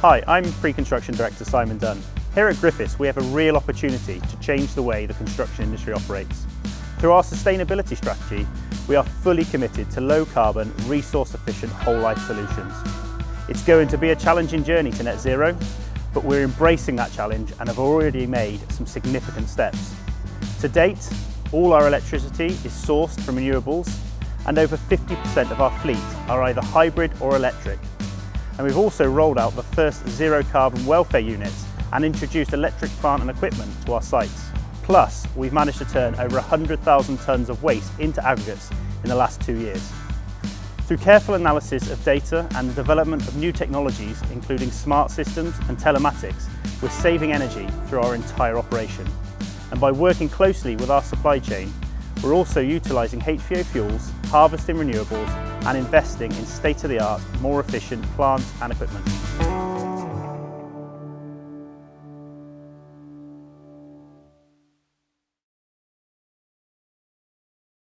Hi, I'm Pre-Construction Director Simon Dunn. Here at Griffiths, we have a real opportunity to change the way the construction industry operates. Through our sustainability strategy, we are fully committed to low-carbon, resource-efficient whole-life solutions. It's going to be a challenging journey to net zero, but we're embracing that challenge and have already made some significant steps. To date, all our electricity is sourced from renewables, and over 50% of our fleet are either hybrid or electric. And we've also rolled out the first zero-carbon welfare units and introduced electric plant and equipment to our sites. Plus, we've managed to turn over 100,000 tonnes of waste into aggregates in the last 2 years. Through careful analysis of data and the development of new technologies, including smart systems and telematics, we're saving energy through our entire operation. And by working closely with our supply chain, we're also utilising HVO fuels, harvesting renewables and investing in state-of-the-art, more efficient plant and equipment.